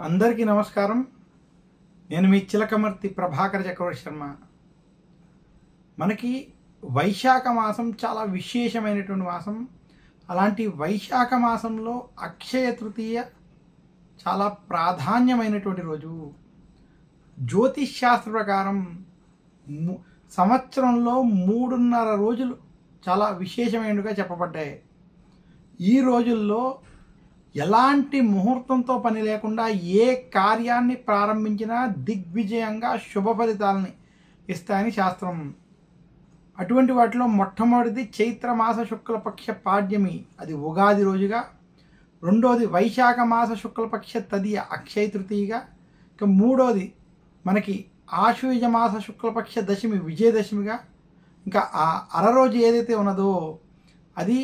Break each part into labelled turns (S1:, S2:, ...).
S1: అందరికీ నమస్కారం. నేను మీ చిలకమర్తి ప్రభాకర్ చక్రవర్తి శర్మ. మనకి వైశాఖ మాసం చాలా విశేషమైనటువంటి మాసం. అలాంటి వైశాఖ మాసంలో అక్షయ తృతీయ చాలా ప్రాధాన్యమైనటువంటి రోజు. జ్యోతిష్ శాస్త్ర ప్రకారం సంవత్సరంలో 3.5 రోజులు చాలా విశేషమైనవిగా చెప్పబడ్డాయి. ఈ రోజుల్లో ఎలాంటి ముహూర్తంతో పని లేకుండా ఏ కార్యాన్ని ప్రారంభించినా దిగ్విజయంగా శుభ ఫలితాలని ఇస్తాయని శాస్త్రం. అటువంటి వాటిలో మొట్టమొదటిది చైత్రమాస శుక్లపక్ష పాడ్యమి, అది ఉగాది రోజుగా. రెండోది వైశాఖ మాస శుక్లపక్ష తదియ అక్షయ తృతీయగా. ఇక మూడోది మనకి ఆశ్వయుజ మాస శుక్లపక్ష దశమి విజయదశమిగా. ఇంకా ఆ అరరోజు ఏదైతే ఉన్నదో అది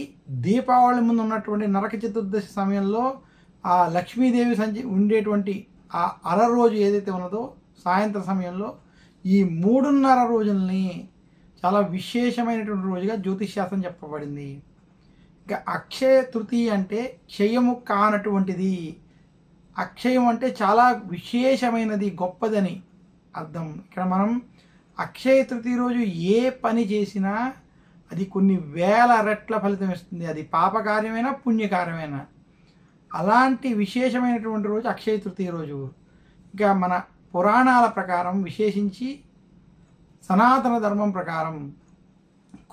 S1: దీపావళి ముందు ఉన్నటువంటి నరక చతుర్దశి సమయంలో ఆ లక్ష్మీదేవి ఉండేటువంటి ఆ అరరోజు ఏదైతే ఉన్నదో సాయంత్రం సమయంలో ఈ 3.5 రోజుల్ని చాలా విశేషమైనటువంటి రోజుగా జ్యోతిష్ శాస్త్రం చెప్పబడింది. ఇంకా అక్షయ తృతీయ అంటే క్షయము కానటువంటిది. అక్షయం అంటే చాలా విశేషమైనది, గొప్పదని అర్థం. ఇక్కడ మనం అక్షయ తృతీయ రోజు ఏ పని చేసినా అది కొన్ని వేల రెట్ల ఫలితం ఇస్తుంది. అది పాపకార్యమైనా పుణ్యకార్యమైనా. అలాంటి విశేషమైనటువంటి రోజు అక్షయ తృతీయ రోజు. ఇంకా మన పురాణాల ప్రకారం, విశేషించి సనాతన ధర్మం ప్రకారం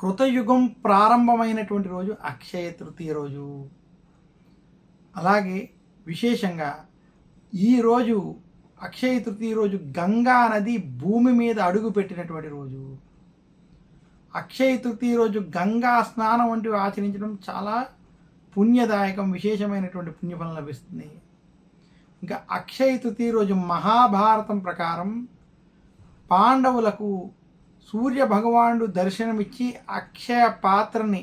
S1: కృతయుగం ప్రారంభమైనటువంటి రోజు అక్షయ తృతీయ రోజు. అలాగే విశేషంగా ఈరోజు అక్షయ తృతీయ రోజు గంగా నది భూమి మీద అడుగు పెట్టినటువంటి రోజు. అక్షయ తృతీయ రోజు గంగా స్నానం వంటివి ఆచరించడం చాలా పుణ్యదాయకం, విశేషమైనటువంటి పుణ్యఫలం లభిస్తుంది. ఇంకా అక్షయ తృతీయ రోజు మహాభారతం ప్రకారం పాండవులకు సూర్య భగవానుడు దర్శనమిచ్చి అక్షయ పాత్రని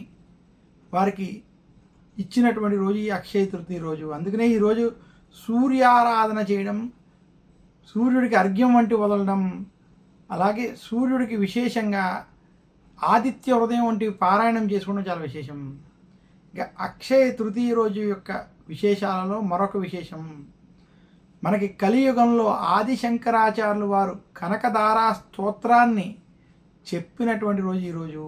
S1: వారికి ఇచ్చినటువంటి రోజు ఈ అక్షయ తృతీయ రోజు. అందుకనే ఈరోజు సూర్యారాధన చేయడం, సూర్యుడికి అర్ఘ్యం వంటి వదలడం, అలాగే సూర్యుడికి విశేషంగా ఆదిత్య హృదయం వంటి పారాయణం చేసుకోవడం చాలా విశేషం. ఇంకా అక్షయ తృతీయ రోజు యొక్క విశేషాలలో మరొక విశేషం, మనకి కలియుగంలో ఆదిశంకరాచార్యులు వారు కనకదారా స్తోత్రాన్ని చెప్పినటువంటి రోజు ఈరోజు.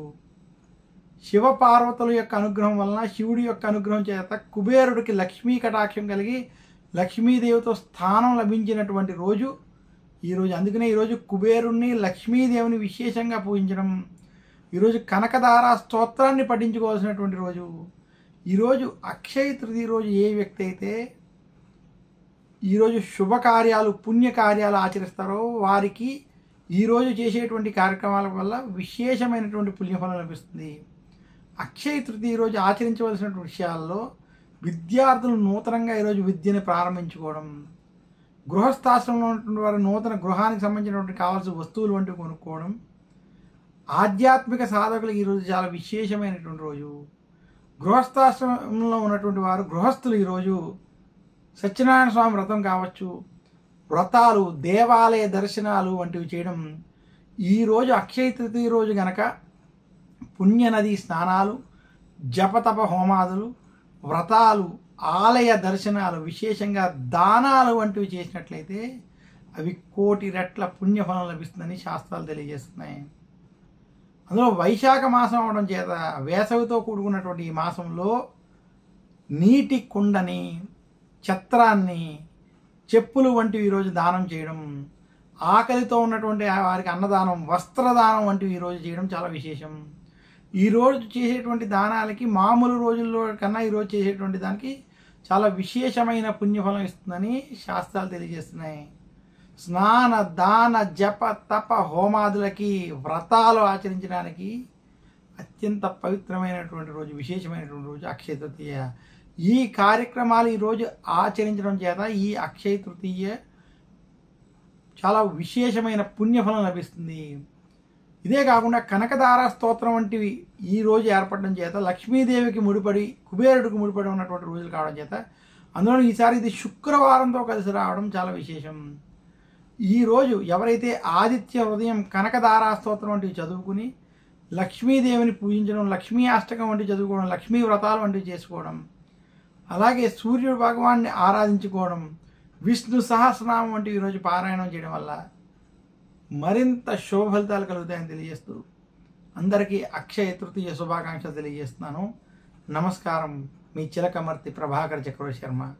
S1: శివ పార్వతుల యొక్క అనుగ్రహం వలన, శివుడి యొక్క అనుగ్రహం చేత కుబేరుడికి లక్ష్మీ కటాక్షం కలిగి లక్ష్మీదేవితో స్థానం లభించినటువంటి రోజు ఈరోజు. అందుకనే ఈరోజు కుబేరుణ్ణి, లక్ష్మీదేవిని విశేషంగా పూజించడం, ఈరోజు కనకదారా స్తోత్రాన్ని పఠించుకోవాల్సినటువంటి రోజు. ఈరోజు అక్షయ తృతీయ రోజు ఏ వ్యక్తి అయితే ఈరోజు శుభకార్యాలు, పుణ్యకార్యాలు ఆచరిస్తారో వారికి ఈరోజు చేసేటువంటి కార్యక్రమాల వల్ల విశేషమైనటువంటి పుణ్యఫలం లభిస్తుంది. అక్షయ తృతీయ రోజు ఆచరించవలసినటువంటి విషయాల్లో విద్యార్థులు నూతనంగా ఈరోజు విద్యను ప్రారంభించుకోవడం, గృహస్థాశ్రమంలో ఉన్నటువంటి వారు నూతన గృహానికి సంబంధించినటువంటి కావాల్సిన వస్తువులు వంటివి కొనుక్కోవడం, ఆధ్యాత్మిక సాధకులకు ఈరోజు చాలా విశేషమైనటువంటి రోజు. గృహస్థాశ్రమంలో ఉన్నటువంటి వారు, గృహస్థులు ఈరోజు సత్యనారాయణ స్వామి వ్రతం కావచ్చు, వ్రతాలు, దేవాలయ దర్శనాలు వంటివి చేయడం. ఈరోజు అక్షయ తృతీయ రోజు గనక పుణ్యనది స్నానాలు, జపతప హోమాదులు, వ్రతాలు, ఆలయ దర్శనాలు, విశేషంగా దానాలు వంటివి చేసినట్లయితే అవి 1,000,000 రెట్ల పుణ్యఫలం లభిస్తుందని శాస్త్రాలు తెలియజేస్తున్నాయి. అందులో వైశాఖ మాసం అవడం చేత వేసవితో కూడుకున్నటువంటి ఈ మాసంలో నీటి కుండని, ఛత్రాన్ని, చెప్పులు వంటివి ఈరోజు దానం చేయడం, ఆకలితో ఉన్నటువంటి వారికి అన్నదానం, వస్త్రదానం వంటివి ఈరోజు చేయడం చాలా విశేషం. ఈరోజు చేసేటువంటి దానాలకి మామూలు రోజుల్లో కన్నా ఈరోజు చేసేటువంటి దానికి చాలా విశేషమైన పుణ్యఫలం ఇస్తుందని శాస్త్రాలు తెలియజేస్తున్నాయి. స్నాన, దాన, జప, తప, హోమాదులకి, వ్రతాలు ఆచరించడానికి అత్యంత పవిత్రమైనటువంటి రోజు, విశేషమైనటువంటి రోజు అక్షయ తృతీయ. ఈ కార్యక్రమాలు ఈరోజు ఆచరించడం చేత ఈ అక్షయ తృతీయ చాలా విశేషమైన పుణ్యఫలం లభిస్తుంది. ఇదే కాకుండా కనకదారా స్తోత్రం వంటివి ఈరోజు ఏర్పడడం చేత లక్ష్మీదేవికి ముడిపడి, కుబేరుడికి ముడిపడి ఉన్నటువంటి రోజులు కావడం చేత, అందులో ఈసారి ఇది శుక్రవారంతో కలిసి రావడం చాలా విశేషం. ఈరోజు ఎవరైతే ఆదిత్య హృదయం, కనకదారా స్తోత్రం వంటివి చదువుకుని లక్ష్మీదేవిని పూజించడం, లక్ష్మీ అష్టకం వంటివి చదువుకోవడం, లక్ష్మీ వ్రతాలు వంటివి చేసుకోవడం, అలాగే సూర్యుడు భగవాన్ని ఆరాధించుకోవడం, విష్ణు సహస్రనామం వంటివి ఈరోజు పారాయణం చేయడం వల్ల మరింత శుభ ఫలితాలు కలుగుతాయని తెలియజేస్తూ అందరికీ అక్షయ తృతీయ శుభాకాంక్షలు తెలియజేస్తున్నాను. నమస్కారం. మీ చిలకమర్తి ప్రభాకర్ చక్రవర్తి శర్మ.